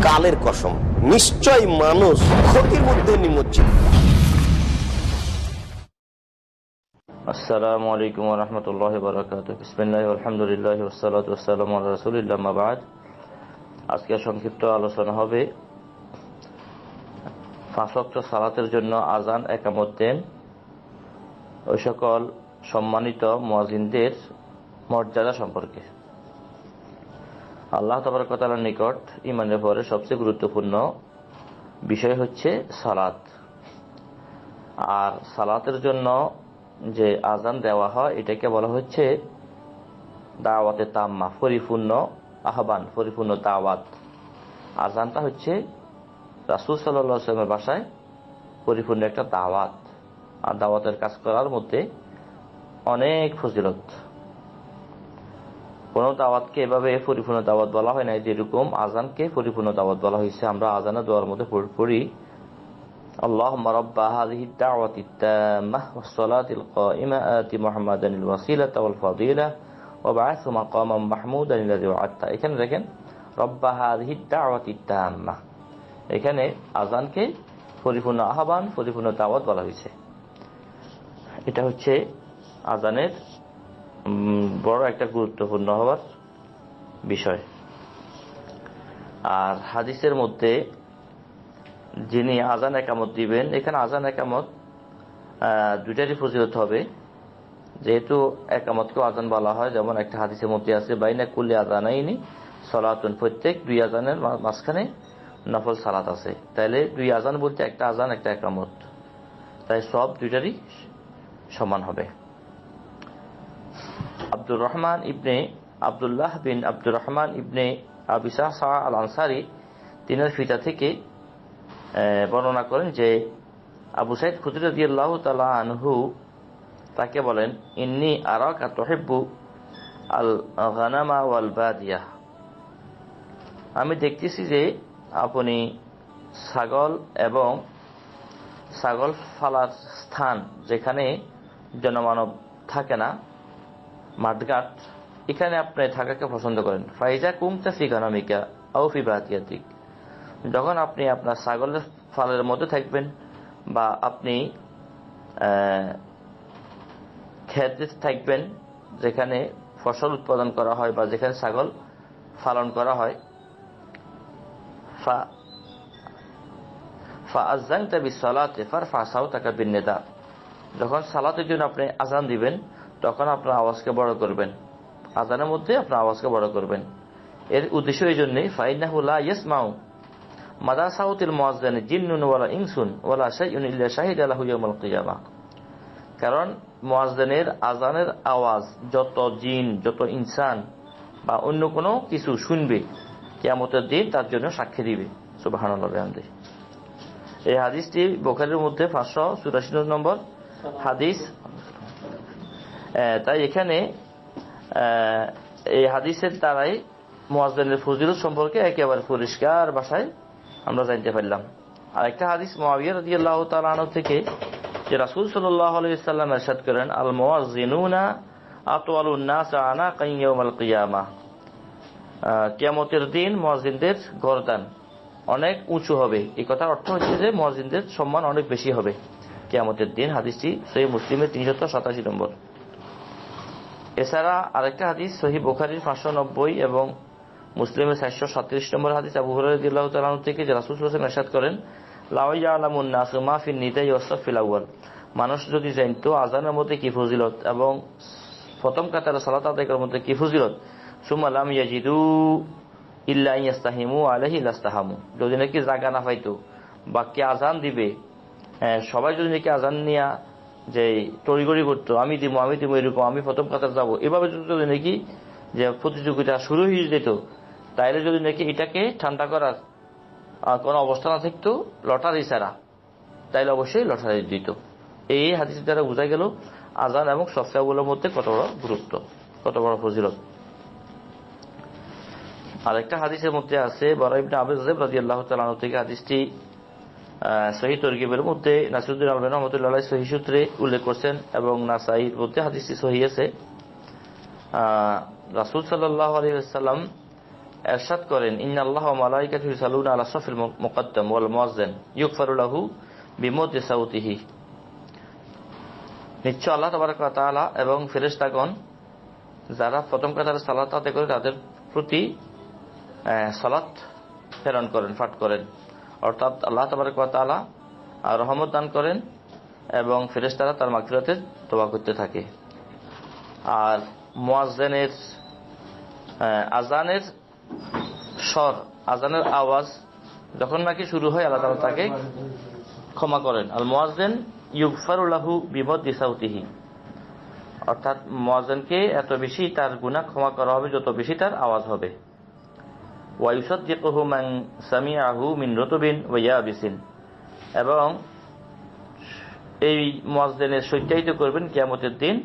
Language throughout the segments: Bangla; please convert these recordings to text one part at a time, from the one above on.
কালের কসম, নিশ্চয় মানুষ ক্ষতির মধ্যে নিমজ্জিত। আসসালামু আলাইকুম ওয়া রাহমাতুল্লাহি ওয়া বারাকাতুহু। বিসমিল্লাহি আলহামদুলিল্লাহি ওয়াসসালাতু ওয়াসসালামু আলা রাসূলিল্লাহ, আম্মা বা'দ। আজকে সংক্ষিপ্ত আলোচনা হবে পাঁচ ওয়াক্ত সালাতের জন্য আযান ইকামত দেন ওই সকল সম্মানিত মুয়াজ্জিনদের মর্যাদা সম্পর্কে। আল্লাহ তাবারক ওয়া তাআলার নিকট ঈমানের পরে সবচেয়ে গুরুত্বপূর্ণ বিষয় হচ্ছে সালাত। আর সালাতের জন্য যে আযান দেওয়া হয় এটাকে বলা হচ্ছে দাওয়াতে তাম্মা, পরিপূর্ণ আহ্বান, পরিপূর্ণ দাওয়াত। আযানটা হচ্ছে রাসূল সাল্লাল্লাহু আলাইহি ওয়াসাল্লামের ভাষায় পরিপূর্ণ একটা দাওয়াত। আর দাওয়াতের কাজ করার মধ্যে অনেক ফজিলত। কোনো দাওয়াতকে এভাবে পরিপূর্ণ দাওয়াত বলা হয় না, যেরকম আযানকে পরিপূর্ণ দাওয়াত বলা হয়েছে। আমরা আযানের দোয়ার মধ্যে পড়ি আল্লাহুম্মা রাব্বা হাযিহিদ দাওয়াতিত তাম্মাহ ওয়াস সালাতিল কায়িমা আতি মুহাম্মাদানিল ওয়াসিলাতা ওয়াল ফাদিলাহ ওয়া বা'আথহু মাকামান মাহমুদান আল্লাযী ওয়া'আদতা। এখানে দেখেন রাব্বা হাযিহিদ দাওয়াতিত তাম্মাহ, এখানে আযানকে পরিপূর্ণ আহ্বান, পরিপূর্ণ দাওয়াত বলা হয়েছে। এটা হচ্ছে আযানের বড় একটা গুরুত্বপূর্ণ হওয়ার বিষয়। আর হাদিসের মধ্যে যিনি আযান ইকামত দিবেন, এখানে আযান ইকামত দুইটারই ফজিলত হবে। যেহেতু ইকামতকে আযান বলা হয়, যেমন একটা হাদিসের মধ্যে আছে বাইনা কুল্লি আযানাইনি সালাতুন, প্রত্যেক দুই আযানের মাঝখানে নফল সালাত আছে। তাইলে দুই আযান বলতে একটা আযান একটা ইকামত, তাই সব দুইটারই সমান হবে। আব্দুর রহমান ইবনে আব্দুল্লাহ বিন আব্দুর রহমান ইবনে আবি সাহসা আল আনসারী তিনার পিতা থেকে বর্ণনা করেন যে আবু সাইদ খুদরি রাদিয়াল্লাহু তাআলা আনহু তাকে বলেন, ইন্নী আরাকা তুহিব্বু আল গানামা ওয়াল বাদিয়াহ, আমি দেখতেছি যে আপনি ছাগল এবং ছাগল ফালার স্থান, যেখানে জনমানব থাকে না, মাঠঘাট, এখানে আপনি থাকাকে পছন্দ করেন। ফাইজা কুমতা ফি গানামিকা আও ফি বাদিয়াতিক, যখন আপনি আপনার ছাগলের ফালের মধ্যে থাকবেন বা আপনি ক্ষেতে থাকবেন যেখানে ফসল উৎপাদন করা হয় বা যেখানে ছাগল পালন করা হয়, ফাআযানতা বিসসালাতি ফারফা সাওতাকা বিন্নিদা, যখন সালাতের জন্য আপনি আযান দিবেন তখন আপনার আওয়াজকে বড় করবেন, আযানের মধ্যে আপনার আওয়াজকে বড় করবেন। এর উদ্দেশ্য এই জন্যই ফাইন্নাহু লা ইয়াসমাউ মাদা সাউতিল মুয়াজ্জিনি জিন্নুন ওয়ালা ইনসুন ওয়ালা শাইউন ইল্লা শাহিদা লাহু ইয়াউমাল কিয়ামাহ, কারণ মুয়াজ্জিনের আযানের আওয়াজ যত জিন, যত ইনসান বা অন্য কোনো কিছু শুনবে, কিয়ামতের দিন তার জন্য সাক্ষী দিবে। সুবহানাল্লাহ বিহামদিহি। এই হাদিসটি বুখারীর মধ্যে 584 নম্বর হাদিস। তাই এখানে এই হাদিসের দ্বারাই মুয়াজ্জিনের ফজিলত সম্পর্কে একেবারে পরিষ্কার ভাষায় আমরা জানতে পারলাম। আরেকটা হাদিস মুআবিয়া রাদিয়াল্লাহু তাআলা আনহু থেকে, যে রাসূল সাল্লাল্লাহু আলাইহি ওয়াসাল্লাম ইরশাদ করেন, আল মুয়াজ্জিনুনা আতওয়ালুন নাস আনাকান ইয়াউমাল কিয়ামাহ, কিয়ামতের দিন মুয়াজ্জিনদের গর্দান অনেক উঁচু হবে। এই কথার অর্থ হচ্ছে যে মুয়াজ্জিনদের সম্মান অনেক বেশি হবে কিয়ামতের দিন। হাদিসটি সহিহ মুসলিমের 387 নম্বর। এছাড়া আরেকটা হাদিস সহিহ বুখারীর 590 এবং মুসলিমের 437 নম্বর হাদিস আবু হুরায়রা রাদিয়াল্লাহু তাআলা আনহু থেকে, যে রাসূল সাল্লাল্লাহু আলাইহি ওয়াসাল্লাম ইরশাদ করেন, লাউ ইয়ালামুন নাসু মা ফিন নিদাই ওয়াস সাফিল আউয়াল, মানুষ যদি জানতো আযানের মধ্যে কি ফজিলত এবং প্রথম কাতারে সালাত আদায় করার মধ্যে কি ফজিলত, সুম্মা লাম ইয়াজিদু ইল্লা ইয়াস্তাহিমু আলাইহি লাস্তাহামু, যদি নাকি জায়গা না পাইতো বা কে আযান দিবে, সবাই যদি নাকি আযান নিয়া যে তড়িগড়ি করতো, আমি দিব এরকম, আমি প্রথম কাতার যাব, এভাবে যদি নাকি যে প্রতিযোগিতা শুরু হয়ে যেত, তাইলে যদি নাকি এটাকে ঠান্ডা করার কোনো অবস্থা না থাকতো লটারি ছাড়া, তাইলে অবশ্যই লটারি দিত। এই হাদিসের দ্বারা বোঝা গেল আযান এবং সফটওয়্যারগুলোর মধ্যে কত বড় গুরুত্ব, কত বড় ফজিলত। আরেকটা হাদিসের মধ্যে আছে বারা ইবনে আবি যায়েব রাদিয়াল্লাহু তাআলা আনহু থেকে, হাদিসটি সহিহ তরগিবের মধ্যে নাসিরুদ্দিন আলবানী রাহমাতুল্লাহ আলাইহি সহিহ সূত্রে উল্লেখ করছেন এবং নাসাঈর মধ্যে হাদিসটি সহিহ আছে। রাসূল সাল্লাল্লাহু আলাইহি ওয়াসাল্লাম ইরশাদ করেন, ইন্নাল্লাহা ওয়া মালাইকাতুহু ইউসাল্লুনা আলা সাফিল মুকাদ্দাম ওয়াল মুয়াজ্জিন ইগফারু লাহু বিমদ্দি সাউতিহি। নিশ্চয় আল্লাহ তাবারক ওয়া তাআলা এবং ফেরেশতাগণ যারা প্রথম কাতারে সালাত আদায় করে তাদের প্রতি সালাত প্রেরণ করেন, পাঠ করেন। অর্থাৎ আল্লাহ তাবারক ওয়া তাআলা রহমত দান করেন এবং ফেরেশতারা তার মাগফিরাতের দোয়া করতে থাকে। আর মুয়াজ্জিনের আজানের স্বর, আজানের আওয়াজ যখন নাকি শুরু হয়, আল্লাহ তাআলা তাকে ক্ষমা করেন। আল মুয়াজ্জিন ইগফারু লাহু বিমদ্দি সাউতিহি, অর্থাৎ মুয়াজ্জিনকে এত বেশি তার গুনাহ ক্ষমা করা হবে যত বেশি তার আওয়াজ হবে। ওয়া ইউসাদ্দিকুহু মান সামিআহু মিন রুতুবিন ওয়া ইয়াবিসিন, এবং এই মুয়াজ্জিনের সত্যায়িত করবেন কিয়ামতের দিন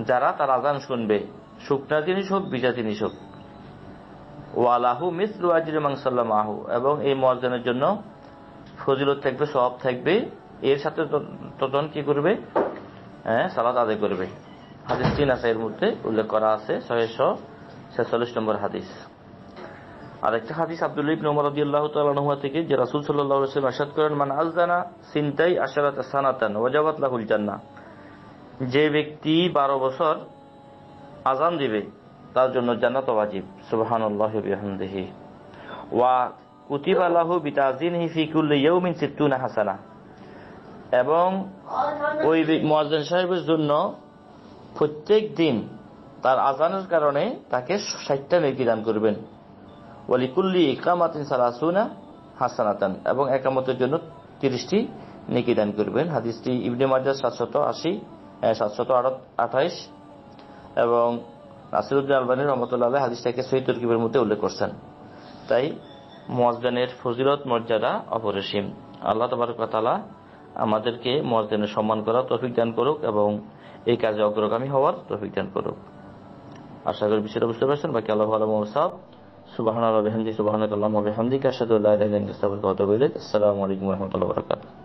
যারা তার আযান শুনবে, শুকনা জিনিস হোক ভিজা জিনিস হোক। ওয়া লাহু মিসলু আজরি মান সাল্লামাহু, এবং এই মুয়াজ্জিনের জন্য ফজিলত থাকবে, সওয়াব থাকবে, এর সাথে তখন কি করবে, সালাত আদায় করবে। হাদিসটি নাসাইয়ের মধ্যে উল্লেখ করা আছে, 646 নম্বর হাদিস। আরেকটা হাদিস আব্দুল্লাহ ইবনে ওমর রাদিয়াল্লাহু তাআলা আনহু থেকে, যে রাসূল সাল্লাল্লাহু আলাইহি ওয়াসাল্লাম ইরশাদ করেন, মান আযানা সিনতাই আশরাতা সানাতান ওয়াজাবাত লাহুল জান্নাহ, যে ব্যক্তি 12 বছর আযান দিবে তার জন্য জান্নাত ওয়াজিব। সুবহানাল্লাহি ওয়া বিহামদিহি। ওয়া কুতিবা লাহু বিতাযিনিহি ফি কুল্লি ইয়াউমিন 60 হাসানা, এবং ওই মুয়াজ্জিন সাহেবের জন্য প্রত্যেক দিন তার আযানের কারণে তাকে 60টা নেকি দান করবেন। ওয়ালিকুল্লি ইকামাতিন 30 হাসানাতান, এবং একামতের জন্য 30টি নেকি দান করবেন। হাদিসটি ইবনে মাজাহ 728 এবং নাসিরউদ্দিন আলবানী রাহমাতুল্লাহ আলাইহি হাদিসটাকে সহিহ তারকিবের মধ্যে উল্লেখ করছেন। তাই মুয়াজ্জিনের ফজিলত মর্যাদা অপরিসীম। আল্লাহ তাবারক ওয়া তাআলা আমাদেরকে মুয়াজ্জিনের সম্মান করার তৌফিক দান করুক এবং এই কাজে অগ্রগামী হওয়ার তৌফিক দান করুক। আশা করি বিষয়টা বুঝতে পারছেন। বাকি আল্লাহু আ'লামু বিস-সাওয়াব। সুবহানাল্লাহি ওয়া বিহামদিহি, সুবহানাকাল্লাহুম্মা ওয়া বিহামদিকা, আশহাদু আল্লা ইলাহা ইল্লা আনতা, আস্তাগফিরুকা ওয়া আতুবু ইলাইক। আসসালামু আলাইকুম ওয়া রাহমাতুল্লাহি ওয়া বারাকাতুহু।